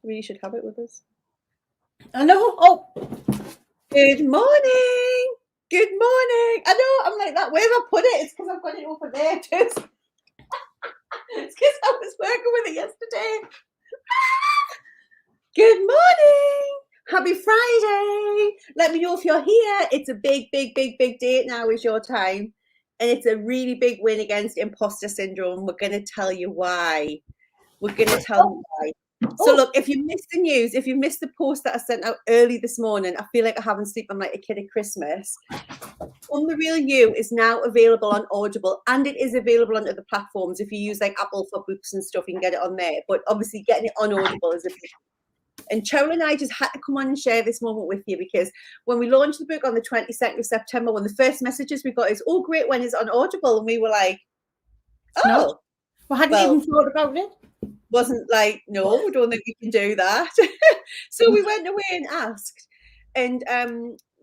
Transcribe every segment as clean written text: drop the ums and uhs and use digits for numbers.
really should have it with us. I know. Oh, good morning. Good morning. I know. I'm like that. Where have I put it? It's because I've got it over there. It's because I was working with it yesterday. Good morning. Happy Friday. Let me know if you're here. It's a big day now is your time. And it's a really big win against imposter syndrome. We're going to tell you why. So look, if you missed the news, if you missed the post that I sent out early this morning, I feel like I haven't slept. I'm like a kid at Christmas. On the Real You is now available on Audible, and it is available on other platforms. If you use like Apple for books and stuff, you can get it on there. But obviously getting it on Audible is a big. And Cheryl and I just had to come on and share this moment with you, because when we launched the book on the 22nd of September, one of the first messages we got is, "Oh, great, when it's on Audible?" And we were like, "Oh, well, hadn't even thought about it." Wasn't like, no, we don't think we can do that. So we went away and asked, and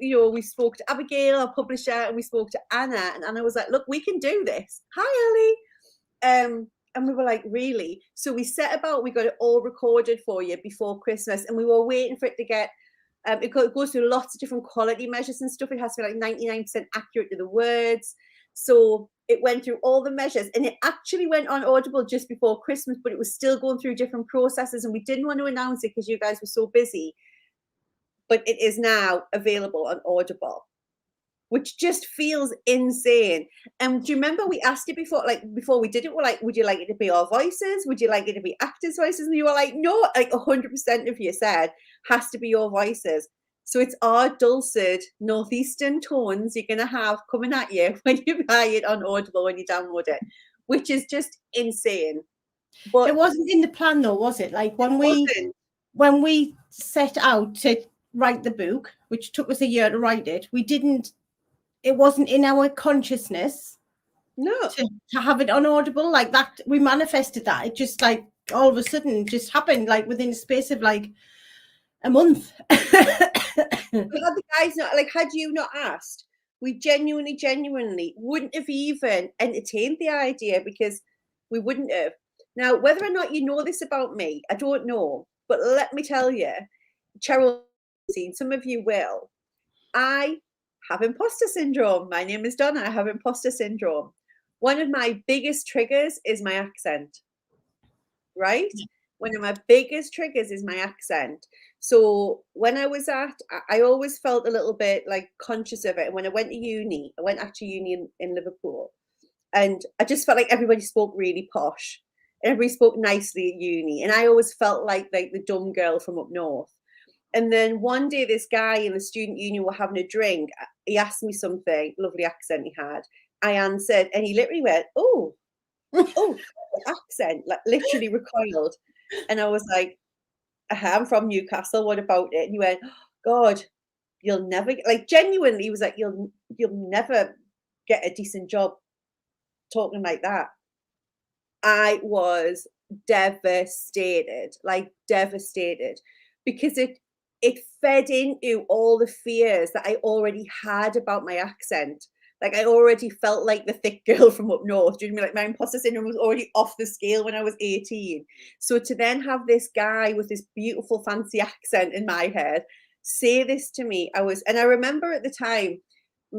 we spoke to Abigail, our publisher, and we spoke to Anna, and Anna was like, "Look, we can do this. Hi, Ellie." And we were like, really? So we set about, we got it all recorded for you before Christmas, and we were waiting for it to get, it goes through lots of different quality measures and stuff. It has to be like 99% accurate to the words. So it went through all the measures, and it actually went on Audible just before Christmas, but it was still going through different processes, and we didn't want to announce it because you guys were so busy. But it is now available on Audible, which just feels insane. And do you remember we asked you before we did it, we're like, would you like it to be our voices? Would you like it to be actors' voices? And you were like, no, like 100% of you said has to be your voices. So it's our dulcet northeastern tones you're going to have coming at you when you buy it on Audible, when you download it, which is just insane. But it wasn't in the plan though, was it? Like when we set out to write the book, which took us a year to write it, it wasn't in our consciousness to have it on Audible like that. We manifested that. It just like all of a sudden just happened, like within a space of like a month. Had the guys not, like, had you not asked, we genuinely wouldn't have even entertained the idea, because we wouldn't have. Now, whether or not you know this about me, I don't know, but let me tell you, Cheryl, some of you will. I have imposter syndrome. My name is Donna. I have imposter syndrome. One of my biggest triggers is my accent, right? One of my biggest triggers is my accent. So when I always felt a little bit like conscious of it. And when I went to uni, I went actually uni in Liverpool, and I just felt like everybody spoke really posh. Everybody spoke nicely at uni. And I always felt like the dumb girl from up north. And then one day, this guy in the student union were having a drink. He asked me something, lovely accent he had. I answered, and he literally went, oh, accent, like literally recoiled. And I was like, I'm from Newcastle. What about it? And he went, oh, God, you'll never get, like, genuinely, he was like, you'll never get a decent job talking like that. I was devastated, because it fed into all the fears that I already had about my accent. Like, I already felt like the thick girl from up north. Do you know what I mean? Like, my imposter syndrome was already off the scale when I was 18. So to then have this guy with this beautiful fancy accent in my head say this to me, and I remember at the time,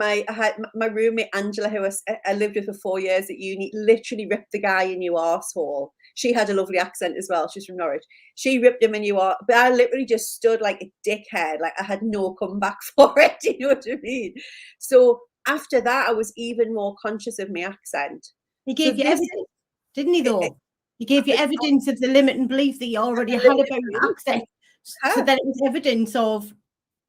I had my roommate Angela, who I lived with for 4 years at uni, literally ripped the guy a new arsehole. She had a lovely accent as well. She's from Norwich. She ripped him a new arsehole, but I literally just stood like a dickhead. Like, I had no comeback for it. Do you know what I mean? So after that, I was even more conscious of my accent. He gave you evidence, didn't he, though? He gave you evidence of the limiting belief that you already had about your accent. So then it was evidence of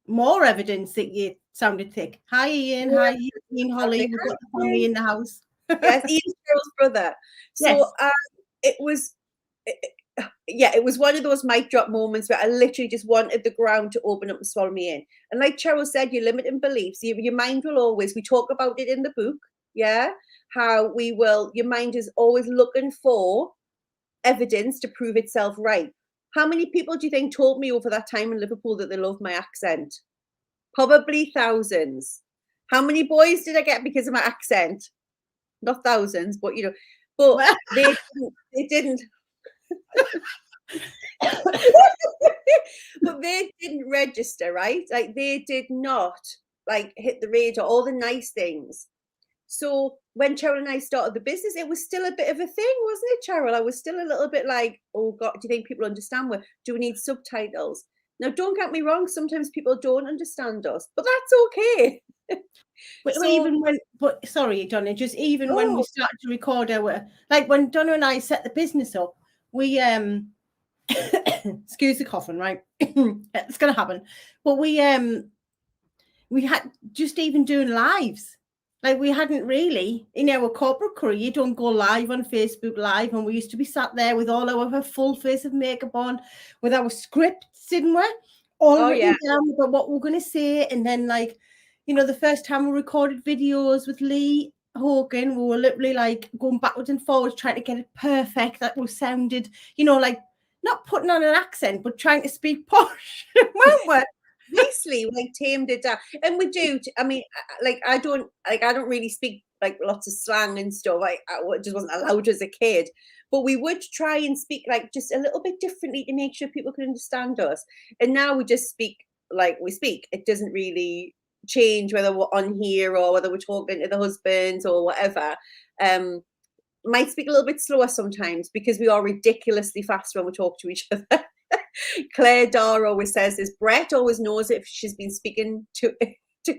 more evidence that you sounded thick. Hi, Ian. Hi, Ian, Holly. We've got the family in the house. Yes, Ian's Cheryl's brother. So it was one of those mic drop moments where I literally just wanted the ground to open up and swallow me in. And like Cheryl said, your limiting beliefs, your mind will always, we talk about it in the book, how your mind is always looking for evidence to prove itself right. How many people do you think told me over that time in Liverpool that they loved my accent? Probably thousands. How many boys did I get because of my accent? Not thousands, but they didn't. register, right? Like they did not like hit the radar, all the nice things. So when Cheryl and I started the business, it was still a bit of a thing, wasn't it, Cheryl? I was still a little bit like, oh God, do you think people understand? Do we need subtitles? Now, don't get me wrong, sometimes people don't understand us, but that's okay. But So, even when, but sorry, Donna, just even when we started to record our, like when Donna and I set the business up, we excuse the coughing, right? It's gonna happen. But we had just even doing lives. Like we hadn't really in our corporate career, you don't go live on Facebook Live, and we used to be sat there with all our full face of makeup on, with our scripts, didn't we? All written down about what we're going to say, and then like, you know, the first time we recorded videos with Lee Hogan, we were literally like going backwards and forwards trying to get it perfect. That we sounded, you know, like not putting on an accent, but trying to speak posh, weren't we? Nicely, like tamed it down, and we do. I mean, I don't really speak like lots of slang and stuff. I just wasn't allowed as a kid, but we would try and speak like just a little bit differently to make sure people could understand us. And now we just speak like we speak. It doesn't really change whether we're on here or whether we're talking to the husbands or whatever. Might speak a little bit slower sometimes because we are ridiculously fast when we talk to each other. Claire Dar always says this. Brett always knows if she's been speaking to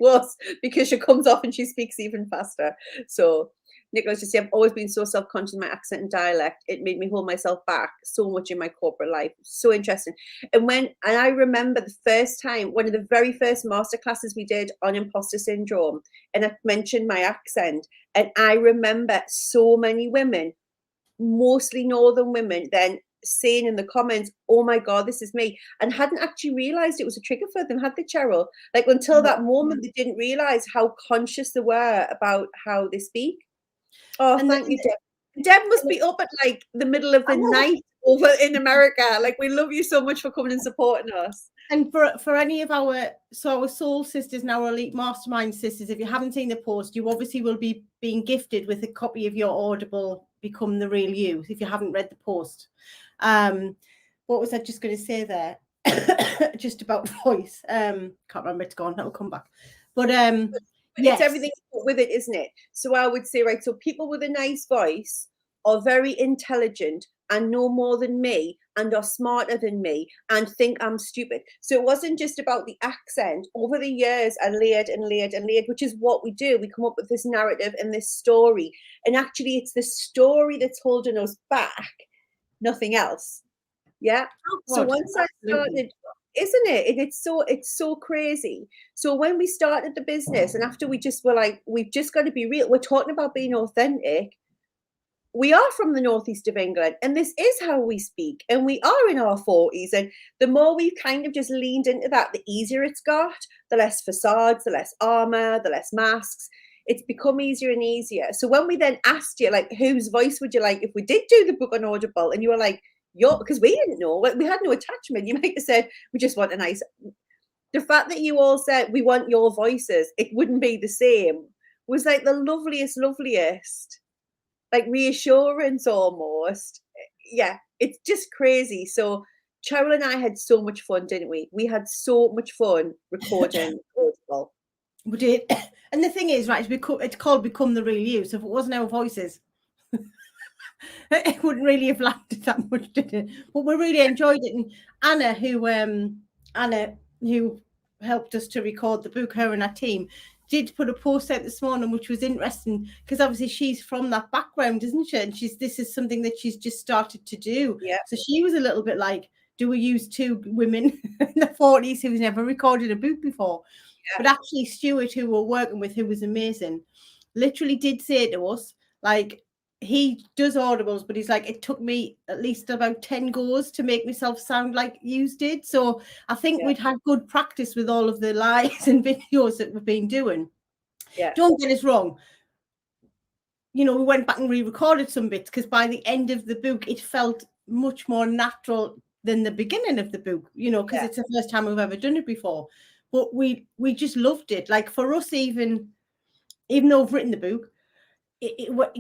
us because she comes off and she speaks even faster. So Nicholas just said, I've always been so self-conscious of my accent and dialect. It made me hold myself back so much in my corporate life. So interesting. And I remember the first time, one of the very first masterclasses we did on imposter syndrome, and I mentioned my accent. And I remember so many women, mostly Northern women, then saying in the comments, oh my God, this is me, and hadn't actually realized it was a trigger for them, had they, Cheryl? Like until that moment, they didn't realize how conscious they were about how they speak. Oh, and thank you, Deb. Deb must be up at like the middle of the night over in America. Like we love you so much for coming and supporting us. And for any of our soul sisters and our elite mastermind sisters, if you haven't seen the post, you obviously will be being gifted with a copy of your Audible Become the Real You if you haven't read the post. What was I just going to say there? Just about voice. Can't remember, it's gone. That'll come back. But yes. It's everything with it, isn't it? So I would say, right, so people with a nice voice are very intelligent and know more than me and are smarter than me and think I'm stupid. So it wasn't just about the accent. Over the years, I layered and layered and layered, which is what we do. We come up with this narrative and this story. And actually, it's the story that's holding us back, nothing else. Yeah. So once I started, isn't it? It's so crazy. So when we started the business, and after we just were like, we've just got to be real. We're talking about being authentic. We are from the northeast of England, and this is how we speak, and we are in our 40s. And the more we've kind of just leaned into that, the easier it's got. The less facades, the less armor, the less masks. It's become easier and easier. So when we then asked you, like, whose voice would you like if we did do the book on Audible, and you were like, because we didn't know, we had no attachment. You might have said, we just want a nice. The fact that you all said, we want your voices, it wouldn't be the same, was like the loveliest, like reassurance almost. Yeah, it's just crazy. So Cheryl and I had so much fun, didn't we? We had so much fun recording Audible. We did. And the thing is, right, it's called Become the Real You. So if it wasn't our voices, it wouldn't really have landed that much, did it? But we really enjoyed it. And Anna, who helped us to record the book, her and her team, did put a post out this morning, which was interesting because obviously she's from that background, isn't she? And this is something that she's just started to do. Yeah. So she was a little bit like, do we use two women in the 40s who's never recorded a book before? Yeah. But actually Stuart, who we're working with, who was amazing, literally did say to us, like, he does audibles, but he's like, it took me at least about 10 goes to make myself sound like you did. So I think we'd had good practice with all of the lives and videos that we've been doing. Yeah. Don't get us wrong. You know, we went back and re-recorded some bits because by the end of the book, it felt much more natural than the beginning of the book, you know, because it's the first time we've ever done it before. But we just loved it. Like for us, even though we've written the book,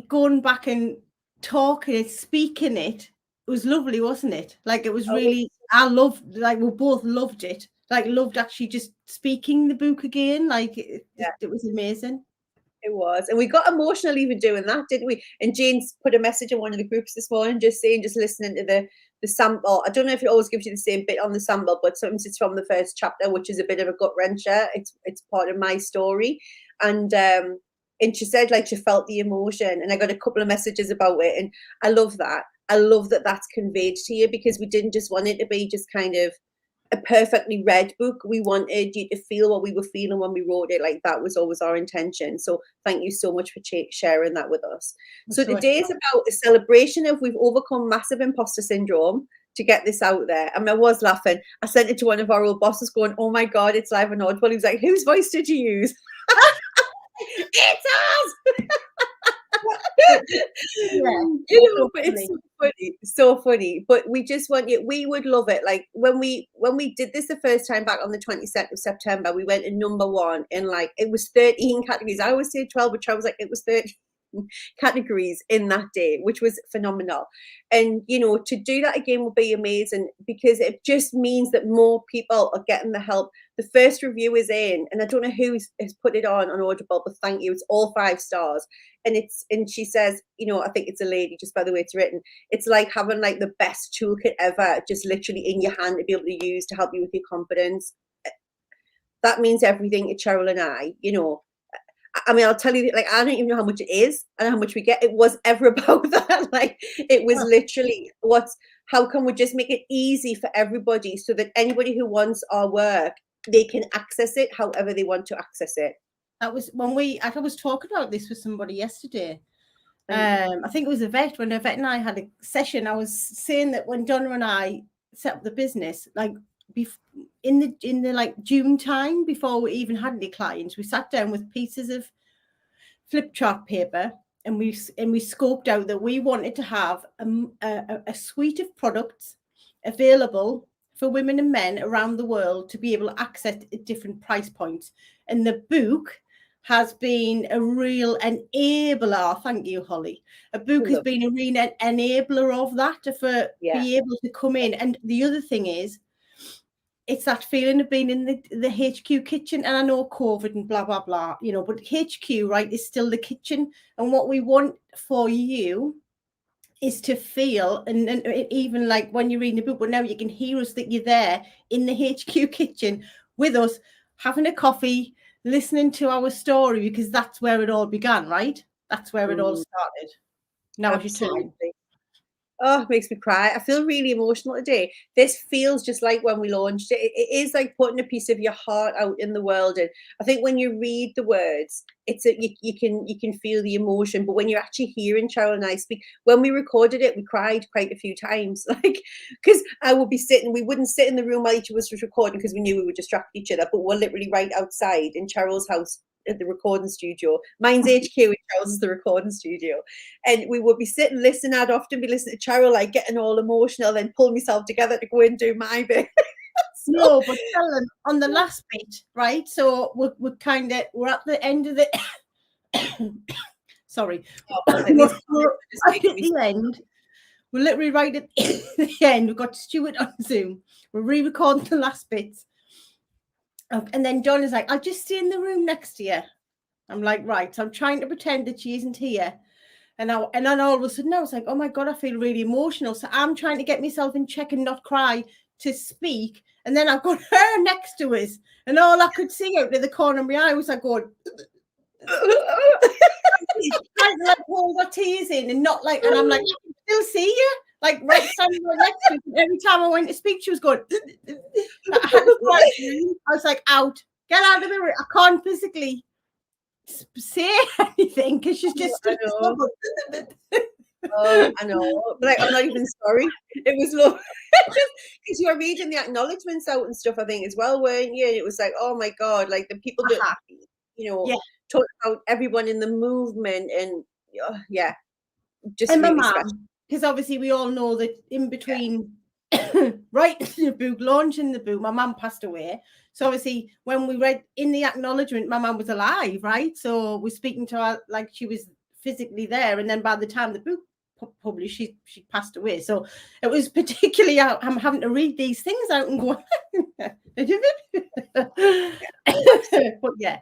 going back and talking and speaking it was lovely, wasn't it? Like it was really, I loved, like we both loved it. like loved actually just speaking the book again. Like it was amazing. It was. And we got emotional even doing that, didn't we? And Jane's put a message in one of the groups this morning just saying, just listening to the sample. I don't know if it always gives you the same bit on the sample, but sometimes it's from the first chapter, which is a bit of a gut wrencher. It's part of my story. And she said like she felt the emotion, and I got a couple of messages about it. And I love that. I love that that's conveyed to you, because we didn't just want it to be just kind of a perfectly read book. We wanted you to feel what we were feeling when we wrote it. Like that was always our intention. So thank you so much for sharing that with us. So today is about a celebration of we've overcome massive imposter syndrome to get this out there. I mean, I was laughing. I sent it to one of our old bosses going, oh my God, it's live on Audible. He was like, whose voice did you use? It's us. But it's so funny. But we just want you, we would love it. Like when we did this the first time back on the 22nd of September, we went to #1 in like, it was 13 categories. I always say 12, but I was like, it was 13 categories in that day, which was phenomenal. And to do that again would be amazing, because it just means that more people are getting the help. The first review is in, and I don't know who has put it on Audible, but thank you. It's all 5 stars. And she says, I think it's a lady, just by the way it's written, it's like having like the best toolkit ever, just literally in your hand to be able to use to help you with your confidence. That means everything to Cheryl and I. I mean, I'll tell you, like, I don't even know how much it is and how much we get. It was ever about that. Like, it was literally how can we just make it easy for everybody, so that anybody who wants our work, they can access it however they want to access it. That was when I was talking about this with somebody yesterday. I think it was a vet, when a vet and I had a session. I was saying that when Donna and I set up the business, like in the like June time, before we even had any clients, we sat down with pieces of flip chart paper, and we scoped out that we wanted to have a suite of products available for women and men around the world to be able to access at different price points. And the book has been a real enabler. Thank you, Holly. A book has been a real enabler of that, to be able to come in. And the other thing is, it's that feeling of being in the HQ kitchen. And I know COVID and blah, blah, blah, but HQ, right, is still the kitchen. And what we want for you is to feel, and even like when you're reading the book, but now you can hear us, that you're there in the HQ kitchen with us, having a coffee, listening to our story, because that's where it all began, right? That's where it all started. Now it's your time. Oh, it makes me cry. I feel really emotional today. This feels just like when we launched it. It is like putting a piece of your heart out in the world. And I think when you read the words, you can feel the emotion. But when you're actually hearing Cheryl and I speak, when we recorded it, we cried quite a few times. Like, because I would be sitting, we wouldn't sit in the room while each of us was recording, because we knew we would distract each other. But we're literally right outside in Cheryl's house, at the recording studio. Mine's HQ and Cheryl's is the recording studio. And we would be sitting listening. I'd often be listening to Cheryl, like getting all emotional, then pull myself together to go and do my bit. No, but Helen, on the last bit, right? So we're at the end of the sorry. We're at the end. We're literally right at the end. We've got Stuart on Zoom. We're re-recording the last bits. And then John is like, I'll just stay in the room next to you. I'm like, right. So I'm trying to pretend that she isn't here. And then all of a sudden I was like, oh my God, I feel really emotional. So I'm trying to get myself in check and not cry to speak. And then I've got her next to us. And all I could see out of the corner of my eye was like going, trying to like hold her tears in and not like, and I'm like, I can still see you. Like right standing right next to her. Every time I went to speak, she was going. I was like, out, get out of the room. I can't physically say anything because she's just. I know. But like, I'm not even sorry. It was love, because you were reading the acknowledgements out and stuff, I think, as well, weren't you? And it was like, oh my God, like the people that talk about everyone in the movement, and just and my mum. Because obviously we all know that in between writing the book, launching the book, my mum passed away. So obviously when we read in the acknowledgement, my mum was alive, right? So we're speaking to her like she was physically there. And then by the time the book published, she passed away. So it was particularly I'm having to read these things out and go, but yeah.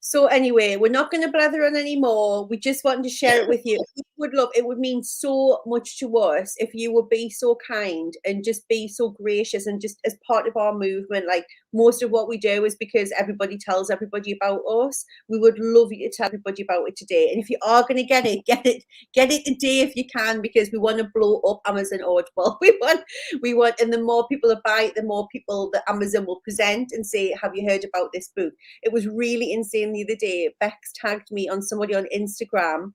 So anyway, we're not going to blather on anymore. We just wanted to share it with you. It would mean so much to us if you would be so kind and just be so gracious, and just as part of our movement, like most of what we do is because everybody tells everybody about us. We would love you to tell everybody about it today. And if you are going to get it today if you can, because we want to blow up Amazon Audible. We want, and the more people that buy it, the more people that Amazon will present and say, have you heard about this book? It was really insane the other day. Bex tagged me on somebody on Instagram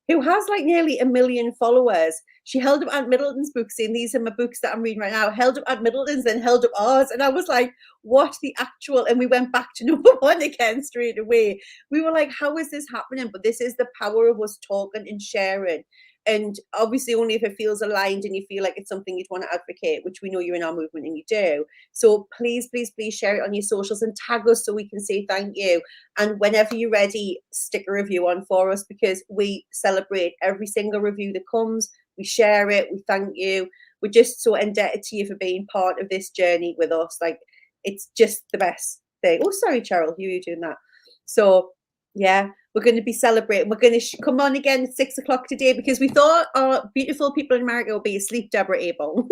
who has like nearly 1 million followers. She held up Aunt Middleton's book saying, these are my books that I'm reading right now. Held up Aunt Middleton's, then held up ours. And I was like, what the actual? And we went back to number 1 again straight away. We were like, how is this happening? But this is the power of us talking and sharing. And obviously only if it feels aligned and you feel like it's something you'd want to advocate, which we know you're in our movement and you do. So please, please, please share it on your socials and tag us so we can say thank you. And whenever you're ready, stick a review on for us, because we celebrate every single review that comes. We share it. We thank you. We're just so indebted to you for being part of this journey with us. Like, it's just the best thing. Oh, sorry, Cheryl, you were doing that. So yeah, we're going to be celebrating. We're going to come on again at 6 o'clock today, because we thought our beautiful people in America will be asleep, Deborah Abel.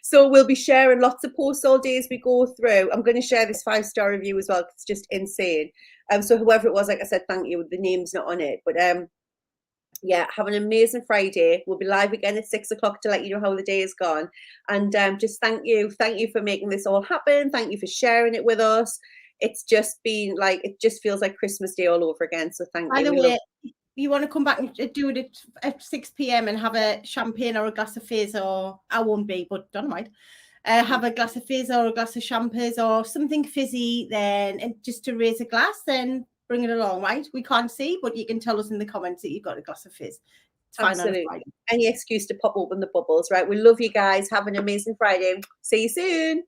So we'll be sharing lots of posts all day as we go through. I'm going to share this 5-star review as well, because it's just insane. So whoever it was, like I said, thank you. The name's not on it, but yeah, have an amazing Friday. We'll be live again at 6 o'clock to let you know how the day has gone. And just thank you for making this all happen. Thank you for sharing it with us. It's just been like, it just feels like Christmas Day all over again. So thank you. By the way, you want to come back and do it at 6 p.m. and have a champagne or a glass of fizz, or I won't be, but don't mind. Have a glass of fizz or a glass of champers or something fizzy, then, and just to raise a glass, then bring it along, right? We can't see, but you can tell us in the comments that you've got a glass of fizz. It's fine. Absolutely. Any excuse to pop open the bubbles, right? We love you guys. Have an amazing Friday. See you soon.